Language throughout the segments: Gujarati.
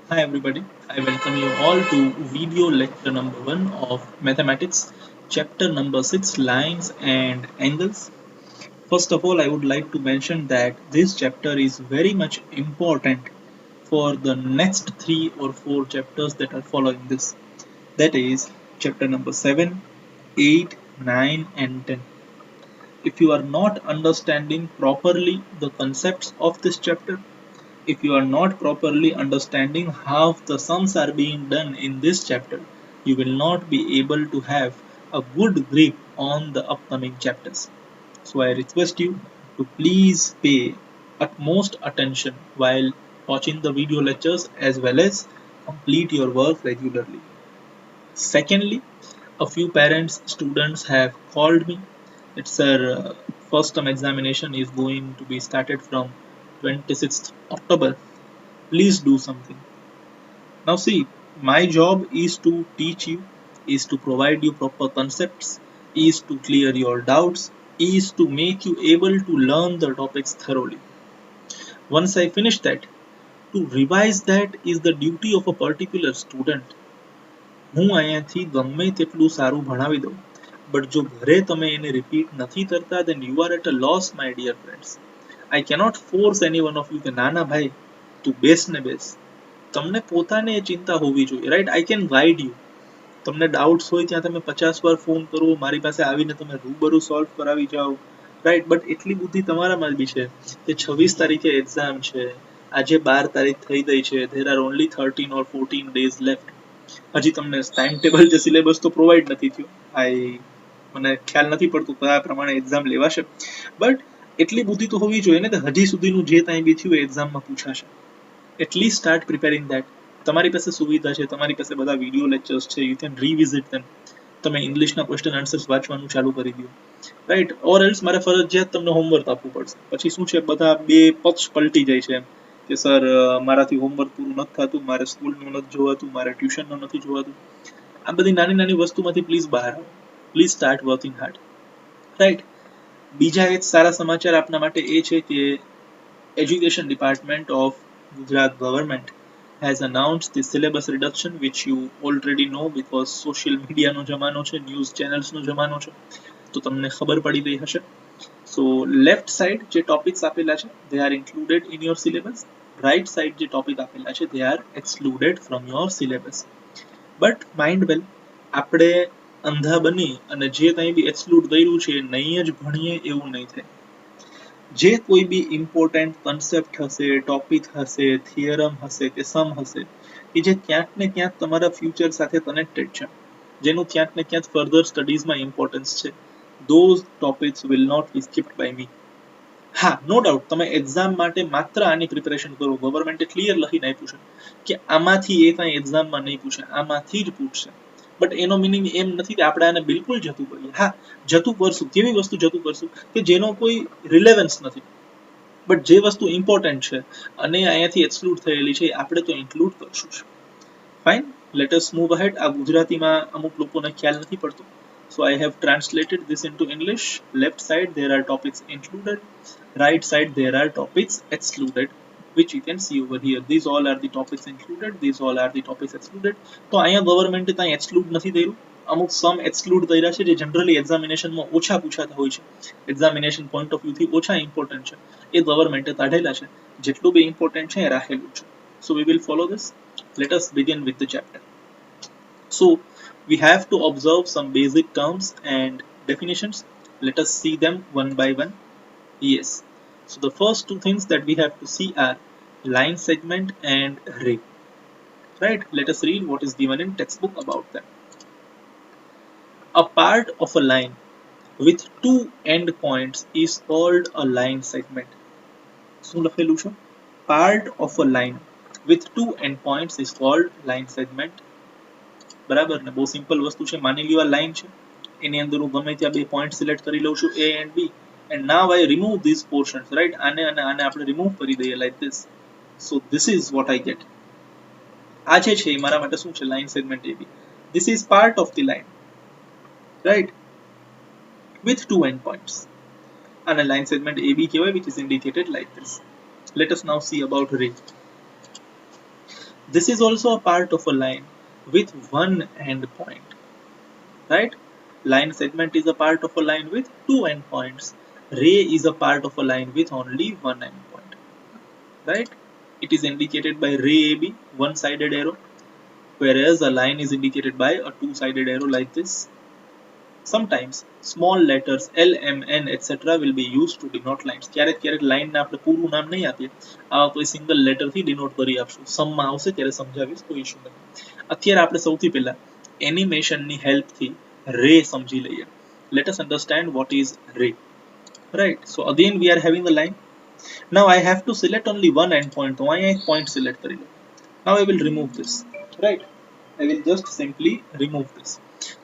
Hi everybody, I welcome you all to video lecture number 1 of mathematics, chapter number 6, lines and angles. First of all, I would like to mention that this chapter is very much important for the next 3 or 4 chapters that are following this. That is chapter number 7, 8, 9 and 10. If you are not understanding properly the concepts of this chapter, if you are not properly understanding how the sums are being done in this chapter, you will not be able to have a good grip on the upcoming chapters. So I request you to please pay utmost attention while watching the video lectures as well as complete your work regularly. Secondly, a few parents, students have called me. It's their first term examination is going to be started from 26th October. Please do something. Now see, my job is to teach you, is to provide you proper concepts, is to clear your doubts, is to make you able to learn the topics thoroughly. Once I finish that, to revise that is the duty of a particular student. હું અહીંયાથી ગમે તેટલું સારું ભણાવી દઉં બટ જો ઘરે તમે એને રિપીટ નથી કરતા then you are at a loss my dear friends. I cannot force any one of you કે ના ના ભાઈ તું બેસ ને બેસ. તમને પોતાને એ ચિંતા હોવી જોઈએ, right? I can guide you. તમને ડાઉટ્સ હોય ત્યાં તમે 50 વાર ફોન કરો, મારી પાસે આવીને તમે રૂબરૂ સોલ્વ કરાવી જાઓ, રાઈટ? બટ એટલી બુદ્ધિ તમારામાં બી છે કે 26 તારીખે એક્ઝામ છે, આજે 12 તારીખ થઈ ગઈ છે, there are only 13 or 14 days left. હજી તમને ટાઈમ ટેબલ જે સિલેબસ તો પ્રોવાઈડ નથી થયું. મને ખ્યાલ નથી પડતું કયા પ્રમાણે એક્ઝામ લેવાશે, બટ એટલી બુદ્ધિ તો હોવી જોઈએ ને કે હજી સુધીનું જે કાંઈ બી થયું એક્ઝામમાં પૂછાશે. At least start preparing that. તમારી પાસે સુવિધા છે, તમારી પાસે બધા વિડીયો લેક્ચર્સ છે, યુ કેન રીવિઝિટ ધેમ. તમે ઇંગ્લિશના ક્વેશ્ચન આન્સર્સ વાંચવાનું ચાલુ કરી દો, રાઈટ? ઓર એલ્સ મારે ફરજિયાત તમને હોમવર્ક આપવું પડશે. પછી શું છે, બધા બે પક્ષ પલટી જાય છે એમ કે સર મારાથી હોમવર્ક પૂરું નથી થતું, મારે સ્કૂલનું નથી જોવાતું, મારે ટ્યુશનનું નથી જોવાતું. આ બધી નાની નાની વસ્તુમાંથી પ્લીઝ બહાર આવો. Please start working hard, right? બીજા એક સારા સમાચાર આપના માટે એ છે કે education department of Gujarat government has announced the syllabus reduction, which you already know because social media નો જમાનો છે, ન્યૂઝ ચેનલ્સ નો જમાનો છે, તો તમને ખબર પડી ગઈ હશે. સો લેફ્ટ સાઇડ જે ટોપિક્સ આપેલા છે they are included in your syllabus. Right side જે ટોપિક આપેલા છે they are excluded from your syllabus. But mind well, આપણે અંધા બની અને જે કંઈ બી એક્સક્લુડ કર્યું છે એ નહીં જ ભણીએ એવું નહીં થાય. જે કોઈ બી ઇમ્પોર્ટન્ટ કન્સેપ્ટ હશે, ટોપિક હશે, થિયરમ હશે કે સમ હશે કે જે ક્યાંક ને ક્યાંક તમારા ફ્યુચર સાથે કનેક્ટેડ છે, જેનું ક્યાંક ને ક્યાંક ફર્ધર સ્ટડીઝમાં ઇમ્પોર્ટન્સ છે, those topics will not be skipped by me. હા, નો ડાઉટ તમે એક્ઝામ માટે માત્ર આની પ્રિપેરેશન કરો. ગવર્મેન્ટે ક્લિયર લખીને આપ્યું છે કે આમાંથી એ કાંઈ એક્ઝામમાં નહીં પૂછે, આમાંથી જ પૂછશે. બટ એનો મિનિંગ એમ નથી કે આપણે આને બિલકુલ જતું કરીએ. હા, જતું કરશું. કેવી વસ્તુ જતું કરશું કે જેનો કોઈ રિલેવન્સ નથી, બટ જે વસ્તુ ઇમ્પોર્ટન્ટ છે અને અહીંયાથી એક્સક્લુડ થયેલી છે આપણે તો ઇન્ક્લુડ કરશું. Fine, let us move ahead. આ ગુજરાતીમાં અમુક લોકોને ખ્યાલ નથી પડતો, so I have translated this into English. Left side there are topics included, right side there are topics excluded, which you can see over here. These all are the topics included, these all are the topics excluded. તો અહીંયા ગવર્મેન્ટે ત્યાં એક્સક્લુડ નથી કર્યું, અમુક સમ એક્સક્લુડ કર્યા છે જે જનરલી એક્ઝામિનેશનમાં ઓછા પૂછાતા હોય છે, એક્ઝામિનેશન પોઈન્ટ ઓફ વ્યૂથી ઓછા ઇમ્પોર્ટન્ટ છે, એ ગવર્મેન્ટે કાઢેલા છે. જેટલું બી ઇમ્પોર્ટન્ટ છે એ રાખેલું છે. So we will follow this. Let us begin with the chapter. So we have to observe some basic terms and definitions. Let us see them one by one. Yes. So the first two things that we have to see are line segment and ray. Right? Let us read what is given in textbook about them. A part of a line with two end points is called a line segment. શું લખેલું છે? Part of a line with two end points is called line segment. બરાબર ને? બહુ સિમ્પલ વસ્તુ છે. માની લ્યો આ લાઈન છે, એની અંદર હું ગમે ત્યાં બે પોઈન્ટ સિલેક્ટ કરી લઉં છું, A and B, and now I remove these portions, right? આને અને આને આપણે રિમૂવ કરી દઈએ like this. So this is what I get. આ જે છે એ મારા માટે શું છે? Line segment AB. This is part of the line, right? With two end points. આને લાઈન સેગમેન્ટ AB કહેવાય, which is indicated like this. Let us now see about ray. This is also a part of a line with one end point, right? Line segment is a part of a line with two endpoints. Ray is a part of a line with only one endpoint, right? It is indicated by ray AB, one-sided arrow, whereas a line is indicated by a two-sided arrow like this. Sometimes small letters L, M, N, etc. will be used to denote lines. ક્યારેક ક્યારેક લાઈન ને આપણે પૂરું નામ નહીં આપીએ, આવા કોઈ સિંગલ લેટર થી ડિનોટ કરી આપશું. સમમાં આવશે ત્યારે સમજાવીશ, કોઈ ઇશ્યુ નથી. અત્યારે આપણે સૌથી પહેલા એનિમેશન ની હેલ્પ થી રે સમજી લઈએ. Let us understand what is ray. Right. So again we are having the line. Now I have to select only one endpoint. તો અહીંયા એક point select કરી લો. Now I will remove this. Right. I will just simply remove this.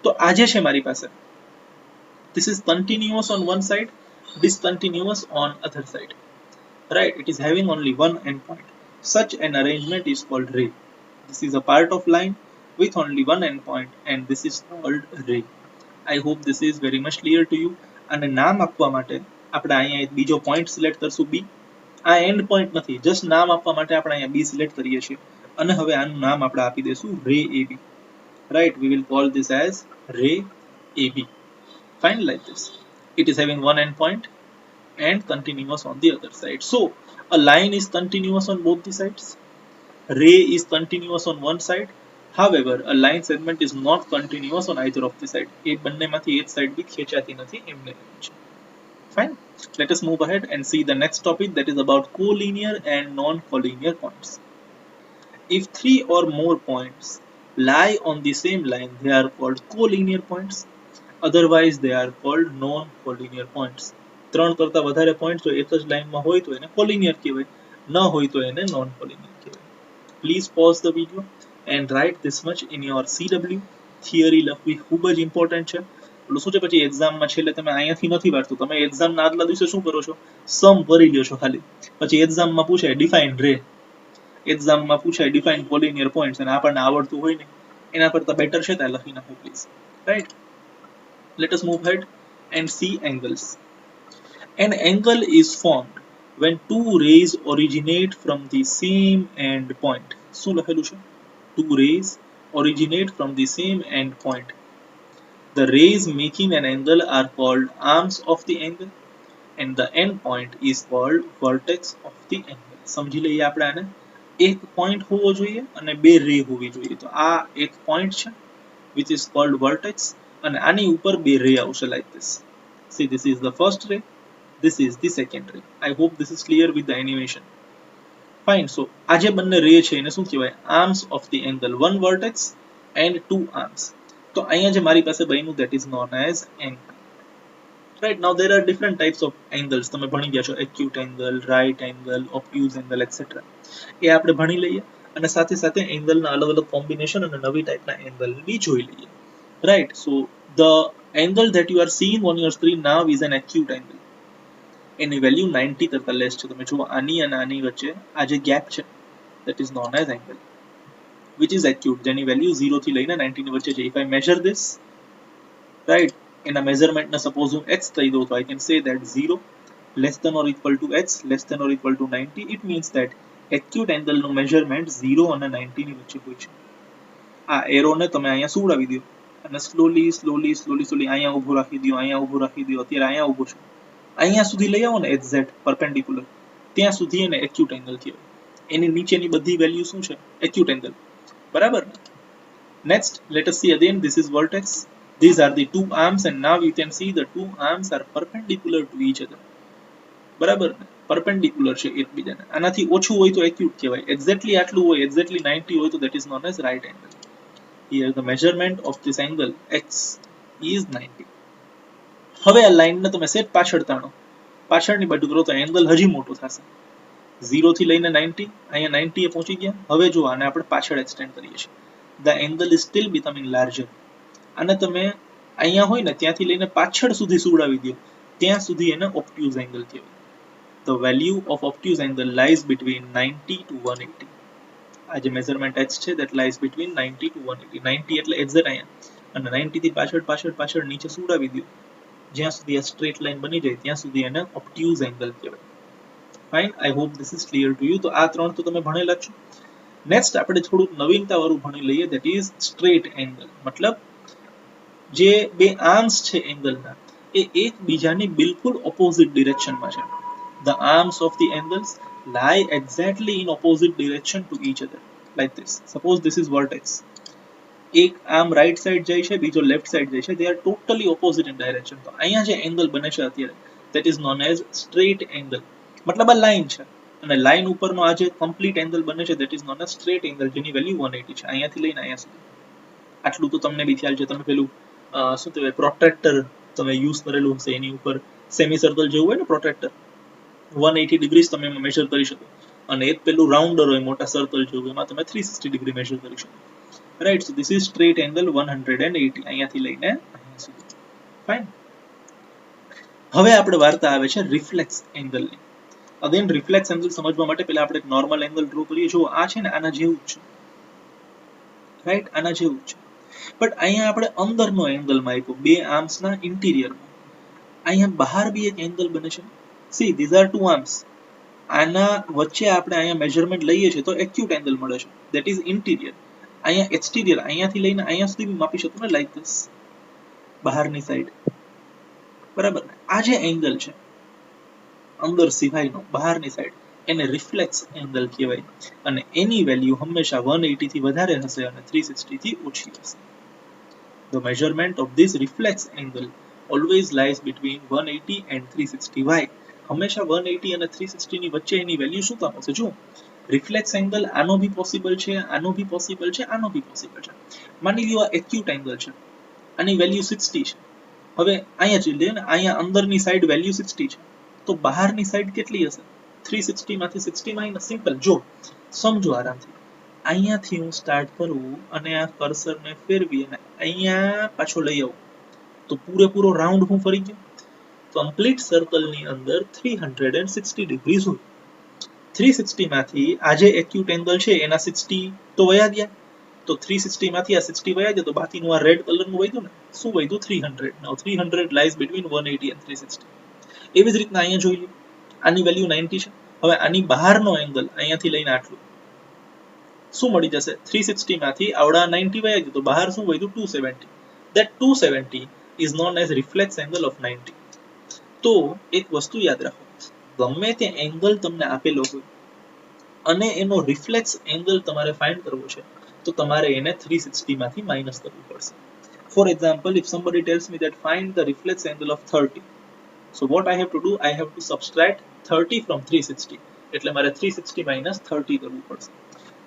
તો આ જે છે મારી પાસે, this is continuous on one side, discontinuous on other side, right? It is having only one endpoint. Such an arrangement is called ray. This is a part of line with only one endpoint and this is called ray. I hope this is very much clear to you. અને નામ આપવા માટે આપણે અહીંયા એક બીજો point select કરશું B. આ end point નથી, just નામ આપવા માટે આપણે અહીંયા B select કરીએ છીએ અને હવે આનું નામ આપણે આપી દઈશું ray AB, right? We will call this as ray AB. Fine, like this. It is having one endpoint and continuous on the other side. So a line is continuous on both the sides. Ray is continuous on one side. However, a line segment is not continuous on either of the side. એ બંનેમાંથી એક side બી ખેંચાતી નથી, એમને છે. Fine. Let us move ahead and see the next topic, that is about collinear and non-collinear points. If three or more points lie on the same line, they are called collinear points. Otherwise they are called non-collinear points. ત્રણ કરતા વધારે પોઈન્ટ જો એક જ લાઈનમાં હોય તો એને કોલિનિયર કહેવાય, ન હોય તો એને નોન કોલિનિયર કહેવાય. Please pause the video and write this much in your CW. Theory લખવી ખૂબ જ ઇમ્પોર્ટન્ટ છે. એટલે શું છે પછી એક્ઝામમાં છેલ્લે તમે અહીંયાથી નથી વાંચતું, તમે એક્ઝામના આગલા દિવસે શું કરો છો, સમ ભરી લ્યો છો ખાલી. પછી એક્ઝામમાં પૂછાય ડિફાઇન રે, એક્ઝામમાં પૂછાય ડિફાઇન કોલિનિયર પોઈન્ટ્સ અને આપણને આવડતું હોય ને એના કરતા બેટર છે ત્યાં લખી નાખો please, right? Let us move ahead and see angles. An angle is formed when two rays originate from the same end point. શું લખેલું છે? Two rays originate from the same end point. The rays making an angle are called arms of the angle and the end point is called vertex of the angle. સમજી લઈએ આપણે આને. એક point હોવો જોઈએ અને બે રે હોવી જોઈએ. તો આ એક point છે which is called vertex. અને આની ઉપર બે રે આવશે like this. See, this is the first ray, this is the second ray. I hope this is clear with the animation. Fine. So આ જે બંને રે છે એને શું કહેવાય? Arms of the angle, one vertex and two arms. તો અહીંયા જે મારી પાસે બન્યું that is known as angle. Right. Now there are different types of angles. તમે ભણી ગયા છો acute angle, right angle, obtuse angle, etc. એ આપણે ભણી લઈએ અને સાથે સાથે એંગલના અલગ અલગ કોમ્બિનેશન અને નવી ટાઈપના એંગલ બી જોઈ લઈએ. Right, so the angle that you are seeing on your screen now is an acute angle. Any value 90 કરતા લેસ છે. તમે જુઓ આની અને આની વચ્ચે આ જે ગેપ છે that is known as angle, which is acute, જેની વેલ્યુ 0 થી લઈને 90 ની વચ્ચે છે. If I measure this, right, એના મેઝરમેન્ટને સપોઝ હું x કહી દઉં તો I can say that 0 less than or equal to x less than or equal to 90. It means that acute angle નું મેઝરમેન્ટ 0 અને 90 ની વચ્ચે હોય છે. આ એરોને તમે અહીંયા સુવડાવી દો અને સ્લોલી અહીંયા ઊભો રાખી દો, અહીંયા ઊભો રાખી દો. અત્યારે અહીંયા ઊભો છે, અહીંયા સુધી લઈ આવો ને એક્ઝેક્ટ પરપેન્ડિક્યુલર, ત્યાં સુધી એને એક્યુટ એંગલ કહેવાય. એની નીચેની બધી વેલ્યુ શું છે? એક્યુટ એંગલ, બરાબર ને? Next let S C again, this is vertex. These are the two arms and now you can see the two arms are perpendicular to each other. બરાબર ને? પરપેન્ડિક્યુલર છે એકબીજાને. આનાથી ઓછું હોય તો એક્યુટ કહેવાય, એક્ઝેક્ટલી આટલું હોય, એક્ઝેક્ટલી 90 હોય તો that is known as right angle. Here the measurement of this angle x is 90. હવે આ લાઈનને તમે સેટ પાછળ તાણો, પાછળની બાજુ કરો તો એંગલ હજી મોટો થશે. 0 થી લઈને 90, અહીંયા 90 એ પહોંચી ગયા. હવે જો આને આપણે પાછળ એક્સટેન્ડ કરીએ છીએ. The angle is still becoming larger. આને તમે અહીંયા હોય ને ત્યાંથી લઈને પાછળ સુધી સુવડાવી દો, ત્યાં સુધી એને obtuse angle કહેવાય. The value of obtuse angle lies between 90 to 180. આ જે મેઝરમેન્ટ x છે that lies between 90 to 180. 90 એટલે એક્ઝેક્ટ અહીંયા અને 90 થી પાછળ નીચે સુવડાવી દો, જ્યાં સુધી આ સ્ટ્રેટ લાઈન બની જાય ત્યાં સુધી એને obtuse angle કહેવાય. Fine, I hope this is clear to you. તો આ ત્રણ તો તમે ભણેલા છો. નેક્સ્ટ આપણે થોડુંક નવીનતા વાળું ભણી લઈએ, that is straight angle. મતલબ જે બે આર્મ્સ છે એંગલના એ એકબીજાની બિલકુલ ઓપોઝિટ ડિરેક્શનમાં છે. The arms of the angles lie exactly in opposite direction to each other, like this. Suppose this is vertex. એક આર્મ રાઈટ સાઈડ જાય છે, બીજો લેફ્ટ સાઈડ જાય છે. They are totally opposite in direction. તો અહીંયા જે એંગલ બને છે અત્યારે, that is known as straight angle. મતલબ આ લાઈન છે અને લાઈન ઉપરનો આ જે કમ્પ્લીટ એંગલ બને છે that is known as straight angle, જેની વેલ્યુ 180 છે અહીંયાથી લઈને અહીંયા સુધી. આટલું તો તમને બી ખ્યાલ છે. તમે પેલું શું કહેવાય પ્રોટ્રેક્ટર તમે યુઝ કરેલું હશે, એની ઉપર સેમી સર્કલ જેવું હોય ને પ્રોટ્રેક્ટર, 180 ડિગ્રી તમે એમાં મેજર કરી શકો. અને એક પેલું રાઉન્ડર હોય મોટા સર્કલ જેવું, એમાં તમે 360 ડિગ્રી મેજર કરી શકો. Right, so this is straight angle 180 અહીંયાથી લઈને અહીંયા સુધી. ફાઇન. હવે આપણે વાર્તા આવે છે રિફ્લેક્સ એંગલની. અગેન રિફ્લેક્સ એંગલ સમજવા માટે પહેલા આપણે એક નોર્મલ એંગલ ડ્રો કરીએ. જો આ છે ને આના જેવું જ છે, રાઈટ, આના જેવું જ છે. બટ અહીંયા આપણે અંદરનો એંગલમાં આપ્યો, બે આર્મ્સના ઇન્ટિરિયરમાં. અહીંયા બહાર બી એક એંગલ બને છે. See these are two arms. આના વચ્ચે આપણે અહીંયા મેજરમેન્ટ લઈએ છીએ તો એક્યુટ એંગલ મળે છે, ધેટ ઇઝ ઇન્ટિરિયર. અહીંયા એક્સટીરિયર, અહીંયાથી લઈને અહીંયા સુધી બી માપી શકું ને, લાઈક ધીસ, બહારની સાઈડ. બરાબર ને? આ જે એંગલ છે અંદર સિવાયનો, બહારની સાઈડ, એને રિફ્લેક્સ એંગલ કહેવાય. અને એની વેલ્યુ હંમેશા 180 થી વધારે હશે અને 360 થી ઓછી હશે. The measurement of this reflex angle always lies between 180 and 360. Why? હંમેશા 180 અને 360 ની વચ્ચે એની વેલ્યુ શું કામ હશે? જો રિફ્લેક્સ એંગલ આનો બી પોસિબલ છે, આનો બી પોસિબલ છે, આનો બી પોસિબલ છે. માની લ્યો આ એક્યુટ એંગલ છે, આની વેલ્યુ 60 છે. હવે અહીંયા જોઈ લે ને, અહીંયા અંદરની સાઈડ વેલ્યુ 60 છે, તો બહારની સાઈડ કેટલી હશે? 360 માંથી 60 માઇનસ. સિમ્પલ. જો સમજો આરામથી, અહીંયાથી હું સ્ટાર્ટ કરું અને આ કર્સરને ફેરવી અને અહીંયા પાછો લઈ આવું તો પૂરેપૂરો રાઉન્ડ હું ફરી ગયો. કમ્પ્લીટ સર્કલની અંદર 360 ડિગ્રીઝ હોય. 360 માંથી આ જે એક્યુટ એંગલ છે એના 60 તો વયા ગયા, તો 360 માંથી આ 60 વયા ગયા, તો બાકીનું આ રેડ કલરનું વધ્યું ને, શું વધ્યું? 300. નાઉ 300 લાઈઝ બિટવીન 180 and 360. એવી જ રીતના અહીંયા જોઈ લો, આની વેલ્યુ 90 છે. હવે આની બહારનો એંગલ અહીંયાથી લઈને આટલું શું મળી જશે? 360 માંથી આવડા 90 વયા ગયું, તો બહાર શું વધ્યું? 270. That 270 is known as reflex angle of 90. તો એક વસ્તુ યાદ રાખો, ગમે તે એંગલ તમને આપેલો હોય અને એનો રિફ્લેક્સ એંગલ તમારે ફાઇન્ડ કરવો છે તો તમારે એને 360 માંથી માઇનસ કરવું પડશે. For example, if somebody tells me that find the reflex angle of 30, so what I have to do? I have to subtract 30 from 360. એટલે મારે 360 minus 30 કરવું પડશે.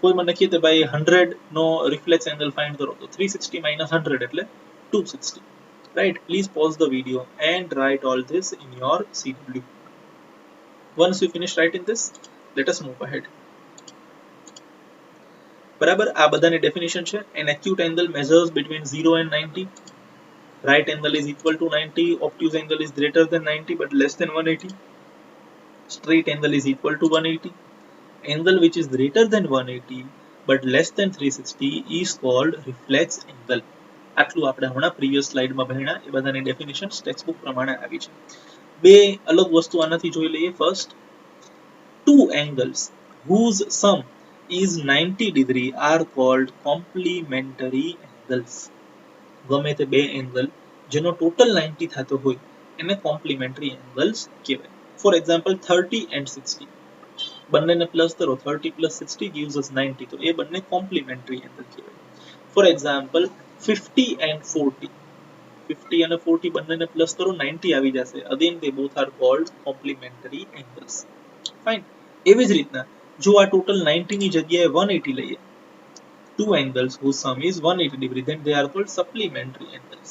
કોઈ મને કહે કે ભાઈ 100 નો રિફ્લેક્સ એંગલ ફાઇન્ડ કરો, તો 360 minus 100 એટલે 260. Right? Please pause the video and write all this in your CW. Once you finish writing this, let us move ahead. બરાબર, આ બધાની ડેફિનેશન છે. An acute angle measures between 0 and 90. Right angle is equal to 90. Obtuse angle is greater than 90 but less than 180. Straight angle is equal to 180. Angle which is greater than 180 but less than 360 is called reflex angle. આટલું આપણે હમણાં પ્રીવિયસ સ્લાઇડમાં ભણ્યા, એ બધાની ડેફિનેશન ટેક્સ્ટબુક પ્રમાણે આવી છે. બે અલગ વસ્તુ આનાથી જોઈ લઈએ. First, two angles whose sum is 90 degree are called complementary angles. ગમે તે બે એંગલ જેનો ટોટલ 90 થતો હોય એને કોમ્પ્લિમેન્ટરી એંગલ્સ કહેવાય. ફોર એક્ઝામ્પલ 30 and 60, બંનેને પ્લસ કરો, 30 plus 60 gives us 90, તો એ બંને કોમ્પ્લિમેન્ટરી એંગલ કહેવાય. ફોર એક્ઝામ્પલ 50 and 40, 50 અને 40 બંનેને પ્લસ કરો, 90 આવી જશે. Again they both are called complementary angles. Fine. એવી જ રીતના જો આ ટોટલ 90 ની જગ્યાએ 180 લઈએ, two angles whose sum is 180 degree, then they are called supplementary angles.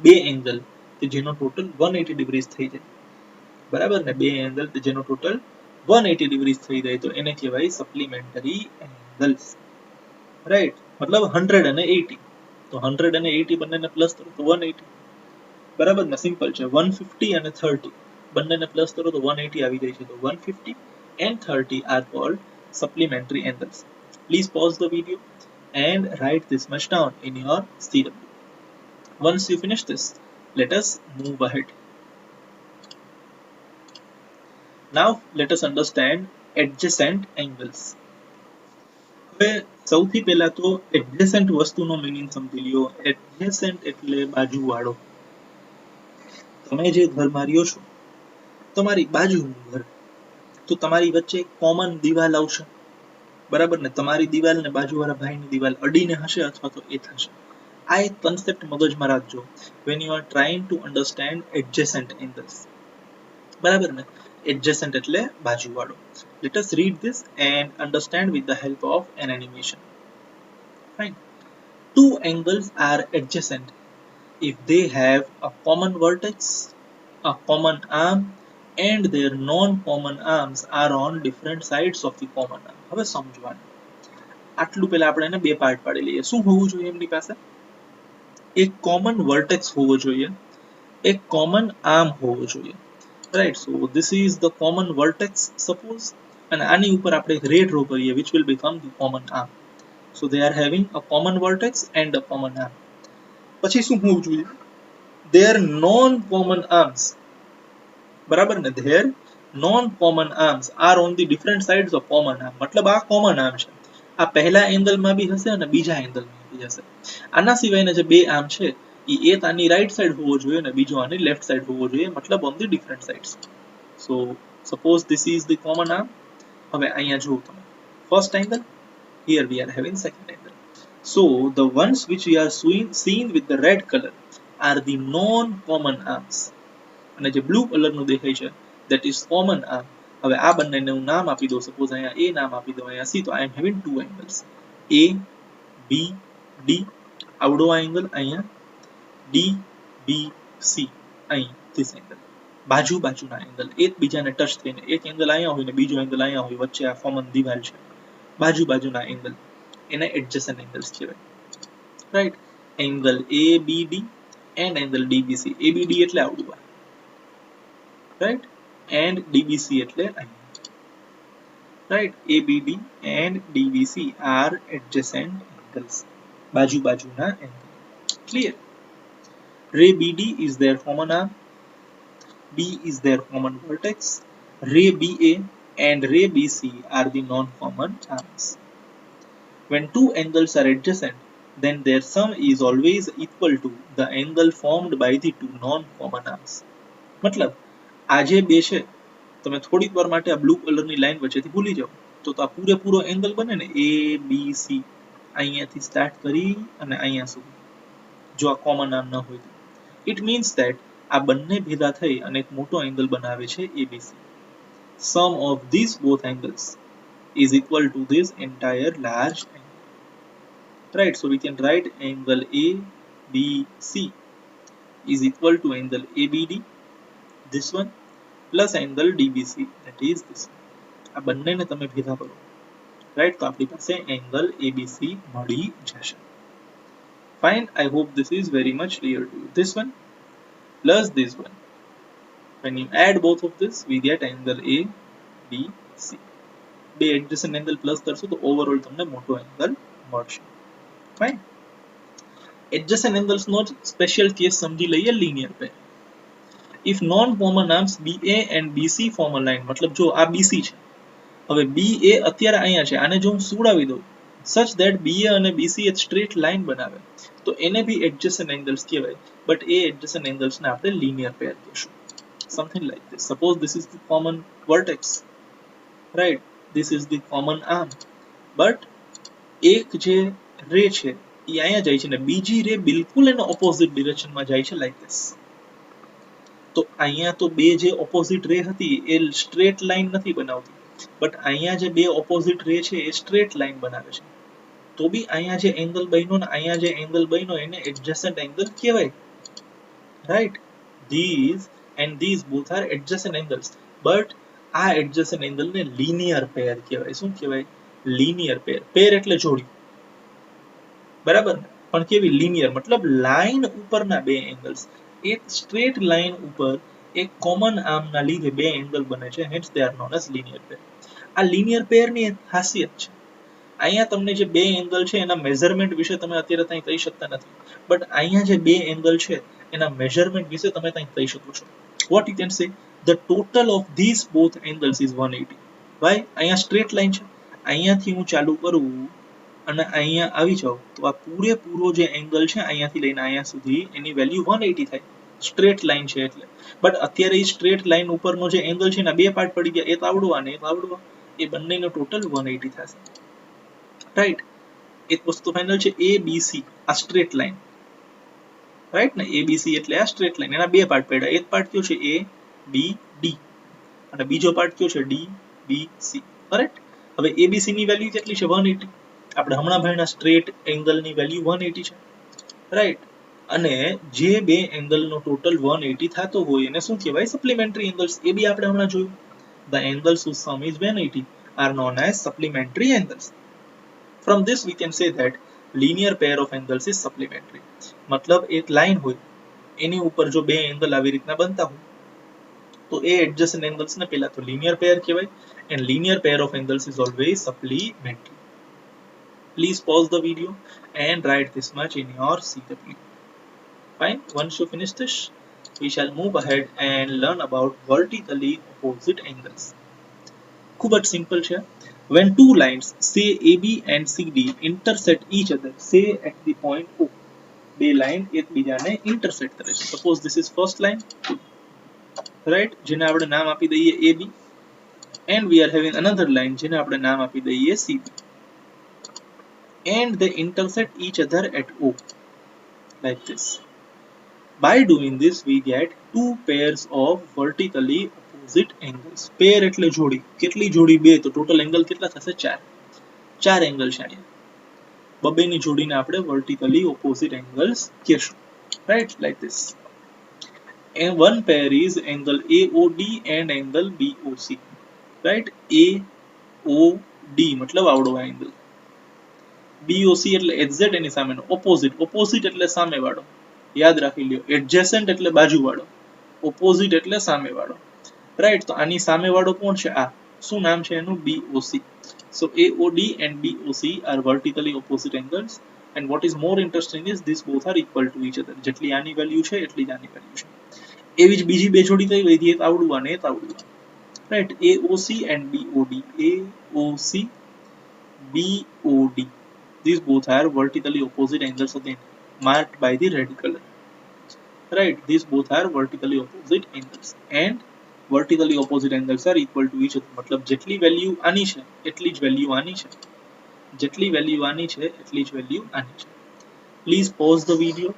બે એંગલ કે જેનો ટોટલ 180 ડિગ્રીઝ થઈ જાય, બરાબર ને? બે એંગલ કે જેનો ટોટલ 180 ડિગ્રીઝ થઈ જાય તો એને કહેવાય સપ્લિમેન્ટરી એંગલ્સ. રાઈટ? મતલબ 100 અને 80, તો 100 અને 80 બંનેને પ્લસ કરો તો 180, બરાબર ને? સિમ્પલ છે. 150 અને 30 બંનેને પ્લસ કરો તો 180 આવી જાય છે, તો 150 and 30 are called supplementary angles. Please pause the video and write this much down in your CW. Once you finish this, let us move ahead. Now let us understand adjacent angles. હવે સૌથી પહેલા તો એડજેસન્ટ વસ્તુનો મીનિંગ સમજી લ્યો. એડજેસન્ટ એટલે બાજુવાળો. તમે જે ઘરમાં રહ્યો છો તમારી બાજુનું ઘર, તો તમારી વચ્ચે કોમન દિવાલ આવશે, બરાબર ને? તમારી દિવાલ ને બાજુવાળા ભાઈની દિવાલ અડીને હશે અથવા તો એ થશે. આ એક કન્સેપ્ટ મગજમાં રાખજો when you are trying to understand adjacent angles, બરાબર ને? adjacent એટલે બાજુવાળો. Let us read this and understand with the help of an animation. Fine. Two angles are adjacent if they have a common vertex, a common arm, and their non-common arms are on different sides of the common arm. હવે સમજવાનું. આટલું પહેલા આપણે એને બે પાર્ટ પાડી લઈએ. શું હોવું જોઈએ એમની પાસે? એક કોમન વર્ટેક્સ હોવો જોઈએ, એક કોમન આર્મ હોવો જોઈએ, right? So this is the common vertex suppose, અને આની ઉપર આપણે એક રે ડ્રો કરીએ which will become the common arm. So they are having a common vertex and a common arm. પછી શું હોવું જોઈએ? their non-common arms, બરાબર ને? their non-common arms are on the different sides of common arm. મતલબ આ common arm છે, આ પહેલા એંગલમાં બી હશે અને બીજા એંગલમાં બી હશે. આના સિવાયના જે બે આર્મ છે એ એક આની રાઈટ સાઈડ હોવો જોઈએ અને બીજો આની લેફ્ટ સાઈડ હોવો જોઈએ, મતલબ on the different sides. So suppose this is the common arm. હવે અહીંયા જુઓ તમે, first angle, here we are having second angle. So the ones which we are seen with the red color are the non-common arms, અને જે બ્લુ કલરનું દેખાય છે that is common arm. હવે આ બંનેને હું નામ આપી દઉં, સપોઝ અહીંયા A નામ આપી દઉં, અહીંયા C, તો I am having two angles A B D. આવડો આ એંગલ અહીંયા D B C, અહીં this angle, બાજુના એંગલ એકબીજાને ટચ થઈને, એક એંગલ અહીંયા હોય ને બીજો એંગલ અહીંયા હોય, વચ્ચે આ કોમન દિવાલ છે, બાજુના એંગલ, એને એડજસન્ટ એંગલ્સ કહેવાય, right? Angle ABD and angle DBC. ABD એટલે આવડું આ, રાઈટ? and DBC એટલે અહીંયા, right? ABD and DBC are adjacent angles, બાજુના angle. Clear? ray BD is their common arm, B is their common vertex, ray BA and ray BC are the non-common arms. When two angles are adjacent, then their sum is always equal to the angle formed by the two non-common arms. મતલબ આ જે બે છે, તમે થોડીક વાર માટે આ બ્લુ કલરની લાઈન વચ્ચેથી ભૂલી જાઓ તો આ પૂરેપૂરો એંગલ બને ને ABC, અહીંયાથી સ્ટાર્ટ કરી અને અહીંયા સુધી, જો આ કોમન આર્મ ન હોય તો. ઇટ મીન્સ ધેટ આ બંને ભેગા થઈ અને એક મોટો એંગલ બનાવે છે ABC. Sum of these both angles is equal to this entire large angle, right? So we can write angle ABC is equal to angle ABD, this one, plus angle DBC, that is this one. આ બંનેને તમે ભેગા કરો, રાઈટ? તો આપણી પાસે એંગલ ABC મળી જશે. Fine. I hope this is very much clear to you. This one plus this one, when you add both of this we get angle ABC. બે એડજસન્ટ એંગલ પ્લસ કરશો તો ઓવરઓલ તમને મોટો એંગલ મળશે. ફાઇન. એડજસન્ટ એંગલ્સ નો સ્પેશિયલ કેસ સમજી લઈએ, linear pair. if non-common arms BA and BC form a line, મતલબ જો આ BC છે, હવે BA અત્યારે અહીંયા છે, આને જો હું સુડાવી દઉં such that BA અને BC એક સ્ટ્રેટ લાઈન બનાવે તો એને બી એડજસન્ટ એંગલ્સ કહેવાય, બટ એ એડજસન્ટ એંગલ્સ ને આપણે લિનિયર પેર કહીશું. something like this. Suppose this is the common vertex, right? This is the common arm, but એક જે રે છે એ અહીંયા જાય છે ને બીજી રે બિલકુલ એના ઓપોઝિટ ડિરેક્શનમાં જાય છે, like this. તો અહીંયા તો બે જે ઓપોઝિટ રે હતી એ સ્ટ્રેટ લાઈન નથી બનાવતી, બટ અહીંયા જે બે ઓપોઝિટ રે છે એ સ્ટ્રેટ લાઈન બનાવે છે, તો બી અહીંયા જે એંગલ બન્યો ને અહીંયા જે એંગલ બન્યો એને એડજસન્ટ એંગલ કહેવાય, right? these and these both are adjacent angles, but આ એડજસન્ટ એંગલ ને લિનિયર પેર કહેવાય. શું કહેવાય? લિનિયર પેર. પેર એટલે જોડી, બરાબર ને? પણ કેવી? લિનિયર, મતલબ લાઈન ઉપરના બે એંગલ્સ, એક સ્ટ્રેટ લાઈન ઉપર એક કોમન આર્મના લીધે બે એંગલ બને છે, hence they are known as linear pair. આ લિનિયર પેરની એક ખાસિયત છે. અહીંયા તમને જે બે એંગલ છે એના મેઝરમેન્ટ વિશે તમે અત્યારે ત્યાં કહી શકતા નથી, બટ અહીંયા જે બે એંગલ છે એના મેઝરમેન્ટ વિશે તમે ત્યાં કહી શકો છો. What you can say? The total of this both angles is 180. ભાઈ અહીંયા સ્ટ્રેટ લાઈન છે, અહીંયાથી હું ચાલુ કરું અને અહીંયા આવી જાઓ તો આ પૂરેપૂરો જે એંગલ છે અહીંયાથી લઈને અહીંયા સુધી એની વેલ્યુ 180 થાય, સ્ટ્રેટ લાઈન છે એટલે. બટ અત્યારે એ સ્ટ્રેટ લાઈન ઉપરનો જે એંગલ છે એના બે પાર્ટ પડી ગયા, એક આવડું અને એક આવડું, એ બંનેનો ટોટલ 180 થશે, રાઈટ. એક વસ્તુ ફાઇનલ છે, એ બી સી આ સ્ટ્રેટ લાઈન, રાઈટ ને, એ બી સી એટલે આ સ્ટ્રેટ લાઈન, એના બે પાર્ટ પડ્યા, એક પાર્ટ કયો છે એ બી ડી અને બીજો પાર્ટ કયો છે ડી બી સી, કરેક્ટ. હવે એબીસી ની વેલ્યુ કેટલી છે 180, આપણે હમણાં ભણ્યા સ્ટ્રેટ એંગલ ની વેલ્યુ 180 છે, રાઈટ. અને જે બે એંગલ નો ટોટલ 180 થતો હોય એને શું કહેવાય, સપ્લિમેન્ટરી એંગલ્સ. એ બી આપણે હમણાં જોયું, the angles whose sum is 180 are known as supplementary angles. From this we can say that linear pair of angles is supplementary. મતલબ એક લાઈન હોય એની ઉપર જો બે એંગલ આવી રીતના બનતા હોય તો એ adjacent angles ને પહેલા તો linear pair કહેવાય, and linear pair of angles is always supplementary. Please pause the video and write this much in your CW. Fine. Once you finish this, we shall move ahead and learn about vertically opposite angles. ખૂબ જ simple છે. When two lines say AB and CD intersect each other, say at the point O, બે લાઈન એકબીજાને intersect કરે છે. Suppose this is first line, right, જેને આપણે નામ આપી દઈએ AB, and we are having another line જેને આપણે નામ આપી દઈએ CD, and they intersect each other at O, like this. By doing this we get two pairs of vertically opposite angles. Pair એટલે જોડી, કેટલી જોડી, બે, તો total angle કેટલા થશે, ચાર એંગલ છે અહીંયા. બબેની જોડીને આપણે vertically opposite angles કહેશું, right, like this. And one pair is angle AOD and angle BOC, right. AOD મતલબ આવડો એંગલ, BOC એટલે એક્ઝેક્ટ એની સામેનો, opposite એટલે સામેવાળો, યાદ રાખી લ્યો. એડજેસન્ટ એટલે બાજુવાળો, ઓપોઝિટ એટલે સામેવાળો, રાઈટ. તો આની સામેવાળો કોણ છે, આ શું નામ છે એનું, BOC. So AOD and BOC are vertically opposite angles, and what is more interesting is these both are equal to each other. જેટલી આની વેલ્યુ છે એટલી જ આની વેલ્યુ છે. એવી જ બીજી બે જોડી કઈ વધી, એક આવડું અને એક આવડું, right. AOC and BOD, AOC BOD, these both are vertically opposite angles again, marked by the red color, right. These both are vertically opposite angles, and vertically opposite angles are equal to each other. मतलब જેટલી વેલ્યુ આની છે એટલી જ વેલ્યુ આની છે, જેટલી વેલ્યુ આની છે એટલી જ વેલ્યુ આની છે. Please pause the video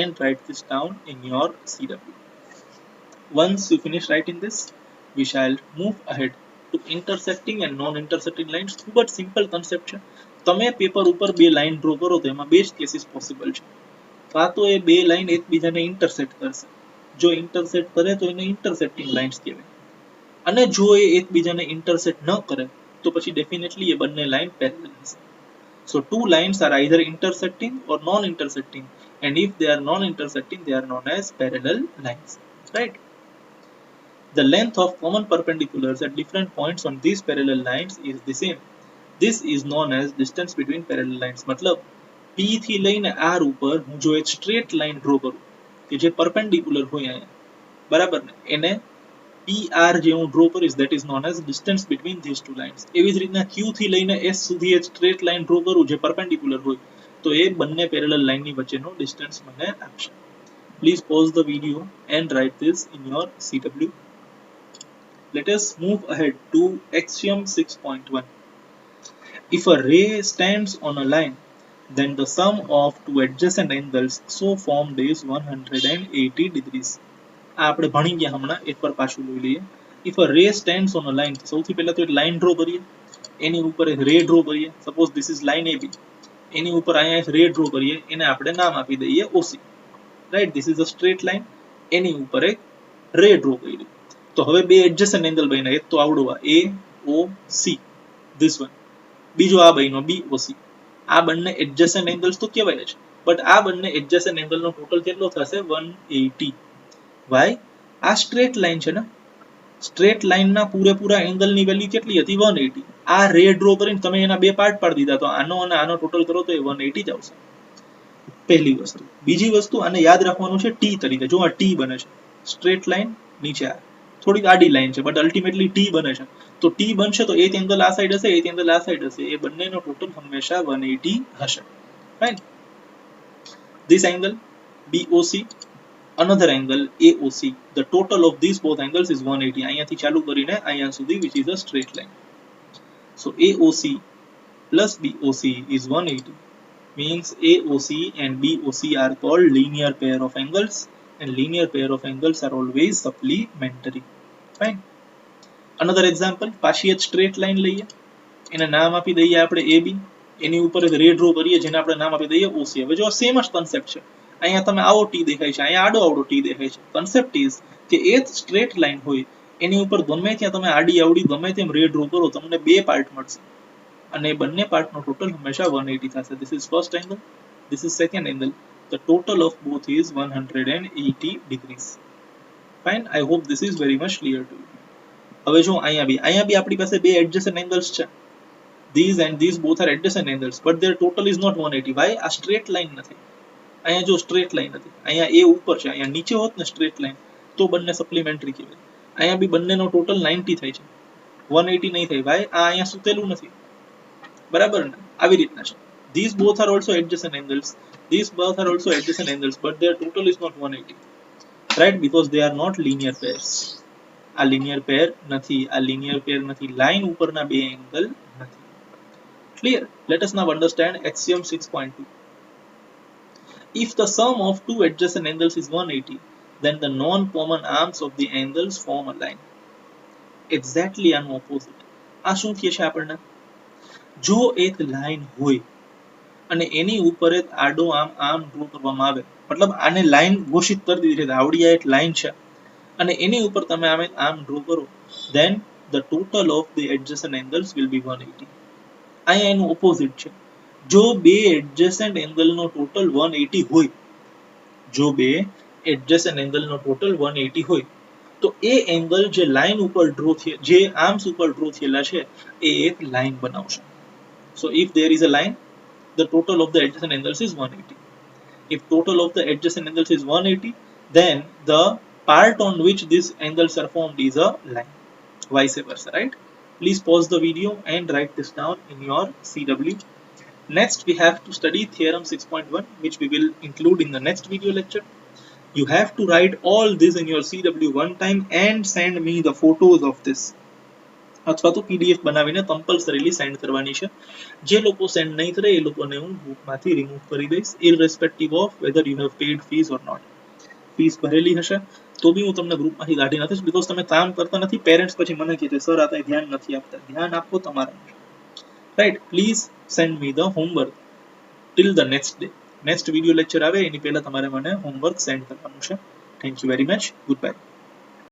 and write this down in your CW. Once you finish writing this, we shall move ahead to intersecting and non-intersecting lines. ખૂબ જ simple concept છે. તમે પેપર ઉપર બે લાઈન ડ્રો કરો તો એમાં બે જ કેસીસ પોસિબલ છે. કાં તો એ બે લાઈન એકબીજાને ઇન્ટરસેક્ટ કરશે, જો ઇન્ટરસેક્ટ કરે તો એને ઇન્ટરસેક્ટિંગ લાઇન્સ કહેવાય, અને જો એ એકબીજાને ઇન્ટરસેક્ટ ન કરે તો પછી ડેફિનેટલી એ બંને લાઈન પેરેલલ હશે. સો two lines are either intersecting or non-intersecting, and if they are non-intersecting they are known as parallel lines, right. The length of common perpendiculars at different points on these parallel lines is the same. This is known as distance between parallel lines. मतलब P થી લઈને R ઉપર હું જો એક સ્ટ્રેટ લાઈન ડ્રો કરું કે જે પરપેન્ડિક્યુલર હોય અહીંયા, બરાબર ને, એને PR જે હું ડ્રો કરીશ that is known as distance between these two lines. એવી જ રીતના Q થી લઈને S સુધી એક સ્ટ્રેટ લાઈન ડ્રો કરું જે પરપેન્ડિક્યુલર હોય તો એ બંને પેરેલલ લાઈનની વચ્ચેનો ડિસ્ટન્સ મને આપશે. Please pause the video and write this in your CW. Let us move ahead to axiom 6.1. If a ray stands on a line, then the sum of two adjacent angles so formed is 180 degrees. આ આપણે ભણી ગયા હમણાં, એકવાર પાછું લઈ લઈએ. If a ray stands on a line, સૌથી પહેલા તો એક લાઈન ડ્રો કરીએ, એની ઉપર એક રે ડ્રો કરીએ. Suppose this is line AB, એની ઉપર અહીંયા એક રે ડ્રો કરીએ, એને આપણે નામ આપી દઈએ OC, right. This is a straight line, એની ઉપર એક રે ડ્રો કરી. તો હવે બે એડજેસન્ટ એંગલ બન્યા, એક તો આવડું આ AOC, this one, બીજો આ બન્યો BOC. આ બંને એડજેસન્ટ એંગલ્સ તો કહેવાય જ, બટ આ બંને એડજેસન્ટ એંગલનો ટોટલ કેટલો થશે 180. વાય? આ સ્ટ્રેટ લાઈન છે ને, સ્ટ્રેટ લાઈનના પૂરેપૂરા એંગલની વેલ્યુ કેટલી હતી 180. આ રે ડ્રો કરીને તમે એના બે પાર્ટ પાડી દીધા તો આનો અને આનો ટોટલ કરો તો એ 180 જ આવશે. પહેલી વસ્તુ. બીજી વસ્તુ, આને યાદ રાખવાનું છે T તરીકે. જો આ T બને છે, સ્ટ્રેટ લાઈન નીચે આ થોડીક આડી લાઈન છે બટ અલ્ટિમેટલી T બને છે, તો t બનશે તો એથ એંગલ આ સાઈડ હશે, એથ એંગલ આ સાઈડ હશે, એ બંનેનો ટોટલ હંમેશા 180 હશે. Fine. This angle BOC, another angle AOC, the total of these both angles is 180. અહીંયાથી ચાલુ કરીને અહીંયા સુધી, which is a straight line. So AOC plus BOC is 180, means AOC and BOC are called linear pair of angles, and linear pair of angles are always supplementary. Fine. Another example, પાછી એક straight line લઈએ, એને નામ આપી દઈએ આપણે AB, એની ઉપર એક રે ડ્રો કરીએ જેને આપણે નામ આપી દઈએ OC. હવે જો સેમ જ કન્સેપ્ટ છે, અહીંયા તમે આવો t દેખાય છે, અહીંયા આડો t દેખાય છે. કન્સેપ્ટ ઇઝ કે એક સ્ટ્રેટ લાઈન હોય એની ઉપર ગમે ત્યાં તમે આડી આવડી ગમે તેમ રે ડ્રો કરો, તમને બે પાર્ટ મળશે અને બંને પાર્ટનો ટોટલ હંમેશા 180 થશે. This is first angle, this is second angle. The total of both is 180 degrees. Fine. I hope this is very much clear to you. હવે જો અહીંયા બી આપણી પાસે બે adjacent angles છે. These and these both are adjacent angles, but their total is not 180. Why? આ straight line નથી. અહીંયા જો straight line નથી, અહીંયા a ઉપર છે, અહીંયા નીચે હોત ને straight line તો બંને supplementary કહેવાય. અહીંયા બી બંનેનો total 90 થાય છે, 180 નહીં થાય. ભાઈ આ અહીંયા સુતેલું નથી, બરાબર ને? આવી રીતના છે. These both are also adjacent angles, these both are also adjacent angles, but their total is not 180, right? Because they are not linear pairs. આ linear pair નથી, આ linear pair નથી, લાઈન ઉપરના બે એંગલ નથી. Clear? Let us now understand axiom 6.2. If the sum of two adjacent angles is 180, then the non-common arms of the angles form a line. Exactly an opposite. આ શું કહે છે આપણને? જો એક લાઈન હોય અને એની ઉપર એક આડો આમ ડ્રો કરવામાં આવે, મતલબ આને લાઈન ઘોષિત કરી દીધી છે, આવડી આ એક લાઈન છે અને એની ઉપર તમે આમ ડ્રો કરો, then the total of the adjacent angles will be 180. અહીંયા એનું ઓપોઝિટ છે. જો બે એડજેસન્ટ એંગલનો ટોટલ 180 હોય, જો બે એડજેસન્ટ એંગલનો ટોટલ 180 હોય, તો એ એંગલ જે લાઈન ઉપર ડ્રો થયે, જે આર્મ્સ ઉપર ડ્રો થયેલા છે, એ એક લાઈન બનાવશે. So if there is a line, the total of the adjacent angles is 180. If total of the adjacent angles is 180, then the part on which these angles are formed is a line. Vice versa, right? Please pause the video and write this down in your CW. Next, we have to study theorem 6.1, which we will include in the next video lecture. You have to write all this in your CW one time and send me the photos of this. અથવા તો PDF બનાવીને કમ્પલસરીલી સેન્ડ કરવાની છે. જે લોકો સેન્ડ નહીં કરે એ લોકોને હું ગ્રુપમાંથી રિમૂવ કરી દઈશ, irrespective of whether you have paid fees or not. Fees ભરેલી હશે તો બી હું તમને ગ્રુપમાંથી કાઢી નાખીશ, બીકોઝ તમે કામ કરતા નથી. પેરેન્ટ્સ પછી મને કહે છે સર આ ત્યાં ધ્યાન નથી આપતા. ધ્યાન આપો તમારા, right? Please send me the homework till the next day. Next video lecture આવે એની પહેલા તમારે મને હોમવર્ક સેન્ડ કરવાનું છે. Thank you very much. Good bye.